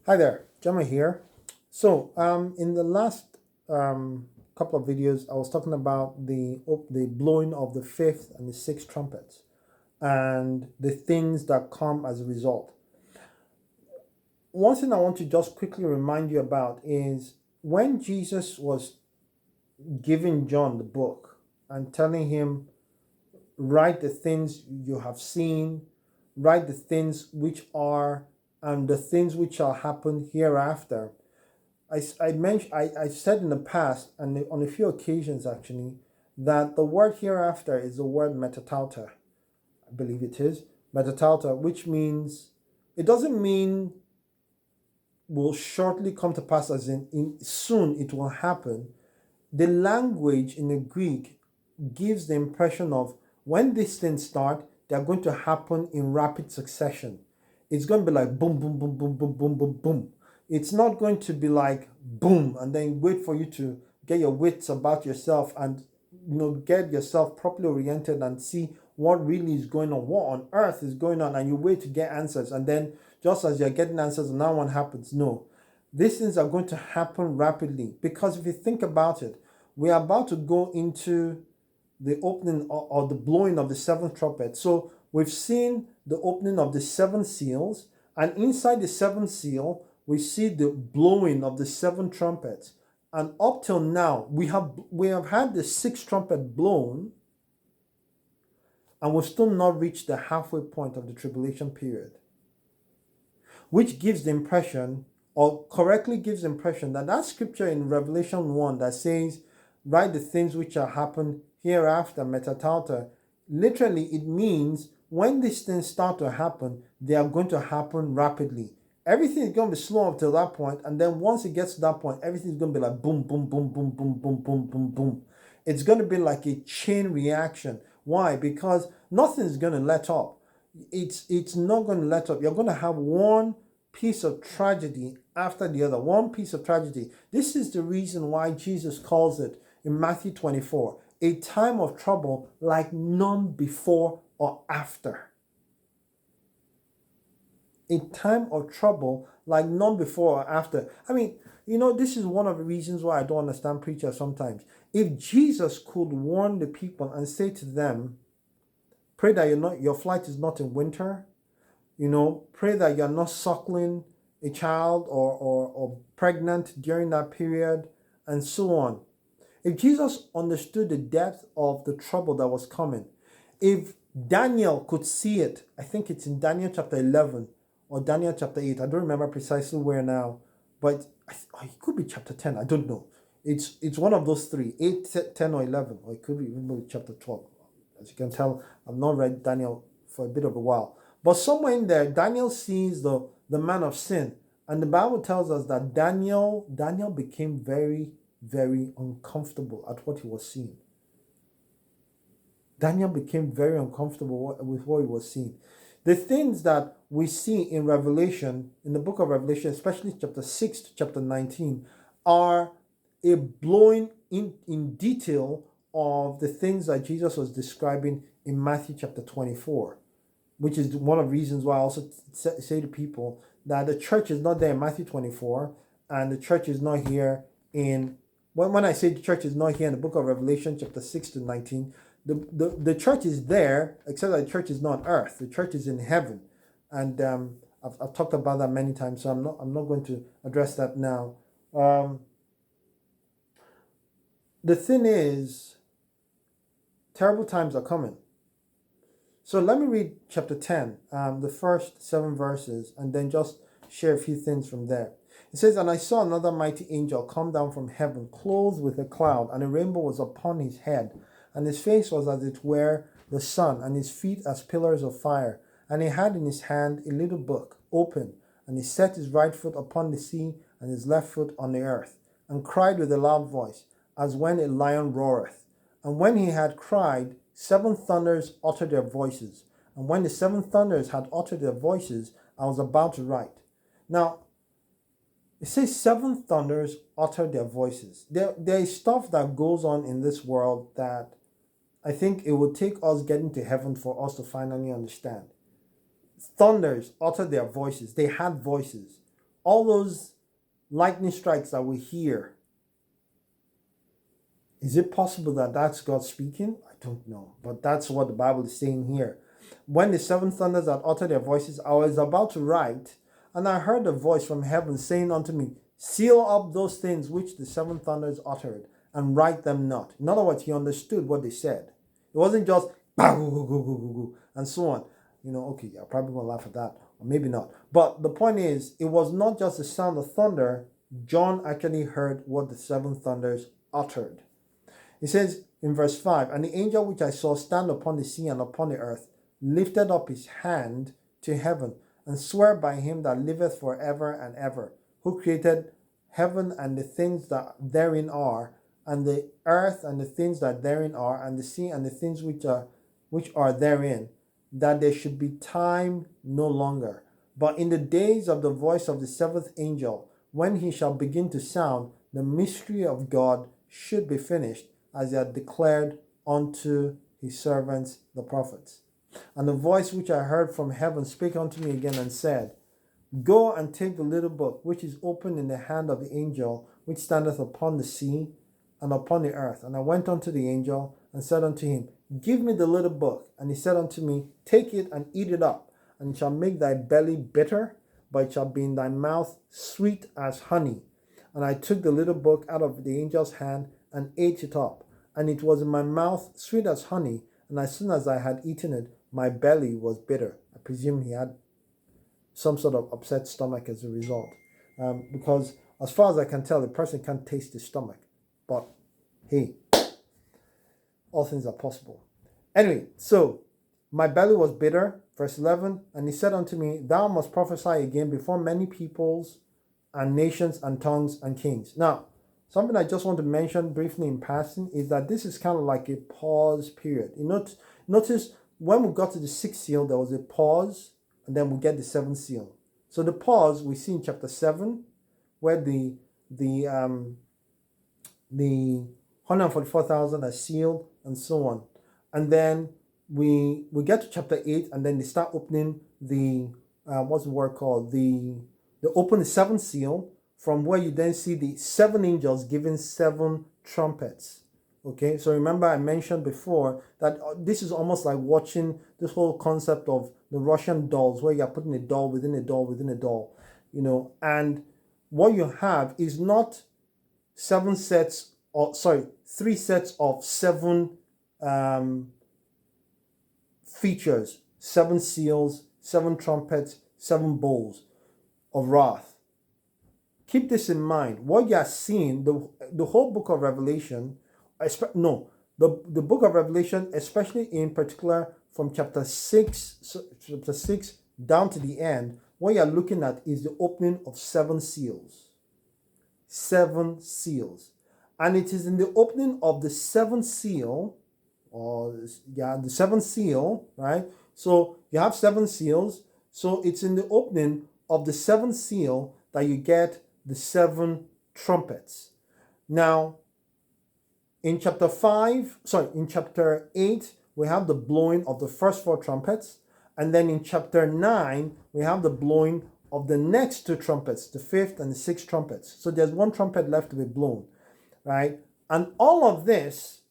Hi there, Gemma here. In the last couple of videos, I was talking about the blowing of the fifth and the sixth trumpets and the things that come as a result. One thing I want to just quickly remind you about is when Jesus was giving John the book and telling him, write the things you have seen, write the things which are, and the things which shall happen hereafter. I said in the past and on a few occasions actually that the word hereafter is the word metatauta. I believe it is metatauta, which means it doesn't mean will shortly come to pass as in soon it will happen. The language in the Greek gives the impression of when these things start, they're going to happen in rapid succession. It's going to be like boom, boom, boom, boom, boom, boom, boom, boom. It's not going to be like boom and then wait for you to get your wits about yourself and get yourself properly oriented and see what really is going on, what on earth is going on, and you wait to get answers, and then just as you're getting answers, another one happens. No, these things are going to happen rapidly because if you think about it, we are about to go into the opening or the blowing of the seventh trumpet. So we've seen the opening of the seven seals, and inside the seventh seal, we see the blowing of the seven trumpets. And up till now, we have had the sixth trumpet blown, and we've still not reached the halfway point of the tribulation period, which gives the impression, or correctly gives the impression, that scripture in Revelation 1 that says, write the things which shall happen hereafter, metatauta, literally it means when these things start to happen, they are going to happen rapidly. Everything is going to be slow up till that point, and then once it gets to that point, everything is going to be like boom, boom, boom, boom, boom, boom, boom, boom, boom. It's going to be like a chain reaction. Why? Because nothing is going to let up. It's not going to let up. You're going to have one piece of tragedy after the other. One piece of tragedy. This is the reason why Jesus calls it in Matthew 24 a time of trouble like none before or after. A time of trouble like none before or after. I mean, this is one of the reasons why I don't understand preachers sometimes. If Jesus could warn the people and say to them, pray that your flight is not in winter, pray that you're not suckling a child or pregnant during that period, and so on. If Jesus understood the depth of the trouble that was coming, if Daniel could see it, I think it's in Daniel chapter 11 or Daniel chapter 8, I don't remember precisely where now, but it could be chapter 10, I don't know. It's one of those three, 8, 10, or 11, or it could be even chapter 12. As you can tell, I've not read Daniel for a bit of a while. But somewhere in there, Daniel sees the man of sin. And the Bible tells us that Daniel became very, very uncomfortable at what he was seeing. Daniel became very uncomfortable with what he was seeing. The things that we see in Revelation, in the book of Revelation, especially chapter 6 to chapter 19, are a blowing in detail of the things that Jesus was describing in Matthew chapter 24, which is one of the reasons why I also say to people that the church is not there in Matthew 24, and the church is not here in, when I say the church is not here in the book of Revelation chapter 6 to 19, the church is there, except that the church is not on earth. The church is in heaven. And I've talked about that many times, so I'm not going to address that now. The thing is, terrible times are coming. So let me read chapter 10, the first 7 verses, and then just share a few things from there. It says, and I saw another mighty angel come down from heaven, clothed with a cloud, and a rainbow was upon his head, and his face was as it were the sun, and his feet as pillars of fire. And he had in his hand a little book, open, and he set his right foot upon the sea, and his left foot on the earth, and cried with a loud voice, as when a lion roareth. And when he had cried, 7 thunders uttered their voices. And when the 7 thunders had uttered their voices, I was about to write. Now, it says 7 thunders uttered their voices. There is stuff that goes on in this world that I think it would take us getting to heaven for us to finally understand. Thunders uttered their voices. They had voices. all those lightning strikes that we hear, is it possible that that's God speaking? I don't know. But that's what the Bible is saying here. When the seven thunders had uttered their voices, I was about to write, and I heard a voice from heaven saying unto me, seal up those things which the seven thunders uttered, and write them not. In other words, he understood what they said. It wasn't just and so on. Okay, you're probably going to laugh at that, or maybe not. But the point is, it was not just the sound of thunder. John actually heard what the seven thunders uttered. It says in verse 5, and the angel which I saw stand upon the sea and upon the earth lifted up his hand to heaven, and sware by him that liveth forever and ever, who created heaven and the things that therein are, and the earth and the things that therein are, and the sea and the things which are therein, that there should be time no longer. But in the days of the voice of the seventh angel, when he shall begin to sound, the mystery of God should be finished, as he had declared unto his servants the prophets. And the voice which I heard from heaven spake unto me again and said, go and take the little book which is open in the hand of the angel which standeth upon the sea and upon the earth. And I went unto the angel and said unto him, give me the little book. And he said unto me, take it and eat it up, and it shall make thy belly bitter, but it shall be in thy mouth sweet as honey. And I took the little book out of the angel's hand and ate it up, and it was in my mouth sweet as honey, and as soon as I had eaten it, my belly was bitter. I presume he had some sort of upset stomach as a result, because as far as I can tell, the person can't taste his stomach. But hey, all things are possible. Anyway, so my belly was bitter, verse 11, and he said unto me, thou must prophesy again before many peoples and nations and tongues and kings. Now, something I just want to mention briefly in passing is that this is kind of like a pause period. Notice when we got to the sixth seal, there was a pause, and then we get the seventh seal. So the pause we see in chapter 7, where the 144,000 are sealed and so on. And then we get to chapter 8, and then they start opening the what's the word called? They open the seventh seal, from where you then see the seven angels giving seven trumpets. Okay, so remember I mentioned before that this is almost like watching this whole concept of the Russian dolls, where you're putting a doll within a doll within a doll, and what you have is not 3 sets of seven features, 7 seals, 7 trumpets, 7 bowls of wrath. Keep this in mind. What you are seeing, the whole book of Revelation, the book of Revelation, especially in particular from chapter 6 down to the end, what you are looking at is the opening of 7 seals. 7 seals. And it is in the opening of the 7th seal, the 7th seal, right? So you have 7 seals. So it's in the opening of the 7th seal that you get the 7 trumpets. Now, in chapter 8, we have the blowing of the first 4 trumpets. And then in chapter 9, we have the blowing of the next 2 trumpets, the 5th and the 6th trumpets. So there's 1 trumpet left to be blown, right? And all of this,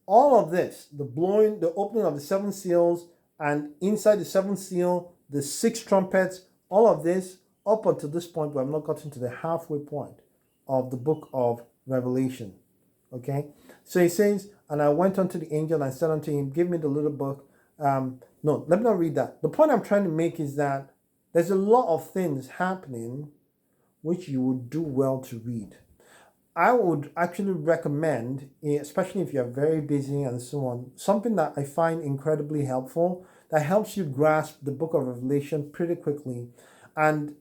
the blowing, the opening of the 7 seals, and inside the 7th seal, the 6 trumpets, all of this, up until this point, we have not gotten to the halfway point of the book of Revelation. Okay, so he says, and I went unto the angel and said unto him, give me the little book. No, let me not read that. The point I'm trying to make is that there's a lot of things happening which you would do well to read. I would actually recommend, especially if you're very busy and so on, something that I find incredibly helpful, that helps you grasp the book of Revelation pretty quickly. And,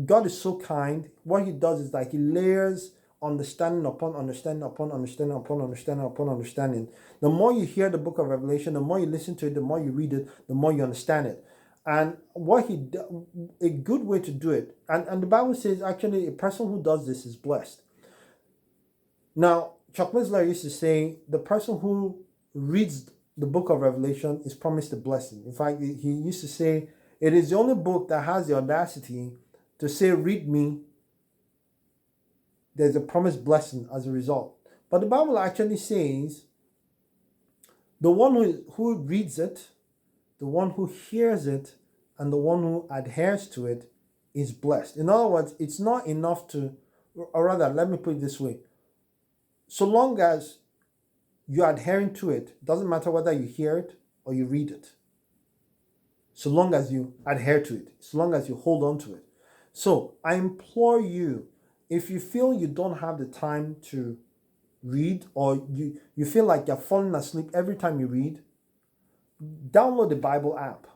God is so kind. What he does is that he layers understanding upon understanding upon understanding upon understanding upon understanding. The more you hear the book of Revelation, the more you listen to it, the more you read it, the more you understand it. And a good way to do it, and the Bible says actually a person who does this is blessed. Now, Chuck Missler used to say the person who reads the book of Revelation is promised a blessing. In fact, he used to say it is the only book that has the audacity to say, read me, there's a promised blessing as a result. But the Bible actually says the one who reads it, the one who hears it, and the one who adheres to it is blessed. In other words, it's not enough to, or rather, let me put it this way. So long as you're adhering to it, doesn't matter whether you hear it or you read it. So long as you adhere to it, so long as you hold on to it. So I implore you, if you feel you don't have the time to read, or you feel like you're falling asleep every time you read, download the Bible app,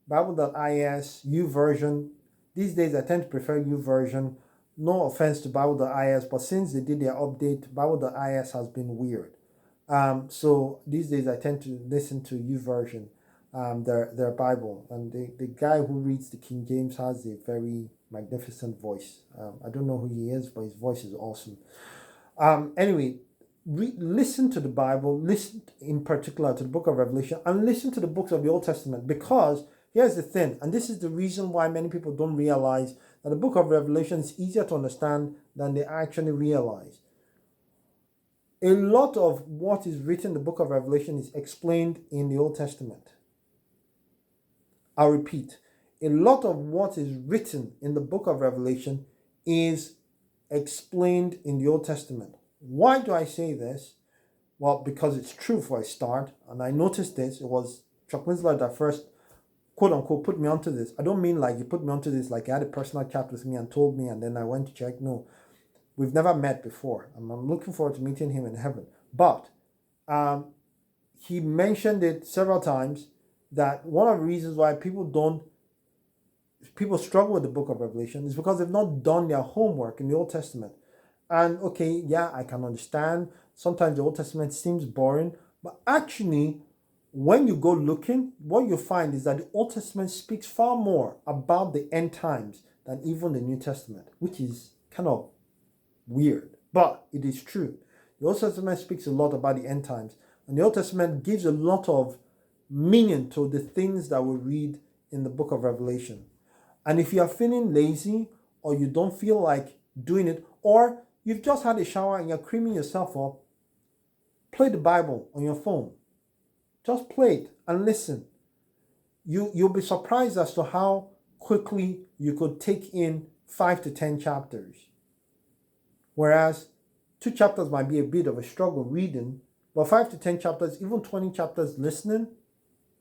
Bible.is, YouVersion. These days I tend to prefer YouVersion. No offense to Bible.is, but since they did their update, Bible.is has been weird. So these days I tend to listen to YouVersion, their Bible. And the guy who reads the King James has a very magnificent voice. I don't know who he is, but his voice is awesome. Anyway, listen to the Bible, listen in particular to the book of Revelation, and listen to the books of the Old Testament, because here's the thing, and this is the reason why many people don't realize that the book of Revelation is easier to understand than they actually realize. A lot of what is written in the book of Revelation is explained in the Old Testament. I'll repeat, a lot of what is written in the book of Revelation is explained in the Old Testament. Why do I say this? Well, because it's true for a start, and I noticed this. It was Chuck Winslow that first, quote unquote, put me onto this. I don't mean like he put me onto this, like he had a personal chat with me and told me, and then I went to check. No, we've never met before. I'm looking forward to meeting him in heaven. But he mentioned it several times that one of the reasons why people struggle with the book of Revelation is because they've not done their homework in the Old Testament. And okay, yeah, I can understand. Sometimes the Old Testament seems boring, but actually, when you go looking, what you find is that the Old Testament speaks far more about the end times than even the New Testament, which is kind of weird, but it is true. The Old Testament speaks a lot about the end times, and the Old Testament gives a lot of meaning to the things that we read in the book of Revelation. And if you are feeling lazy, or you don't feel like doing it, or you've just had a shower and you're creaming yourself up, play the Bible on your phone. Just play it and listen. You'll be surprised as to how quickly you could take in 5 to 10 chapters. Whereas 2 chapters might be a bit of a struggle reading, but 5 to 10 chapters, even 20 chapters listening,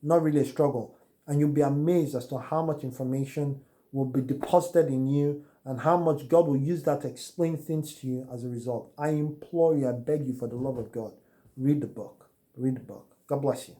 not really a struggle. And you'll be amazed as to how much information will be deposited in you and how much God will use that to explain things to you as a result. I implore you, I beg you, for the love of God, read the book. Read the book. God bless you.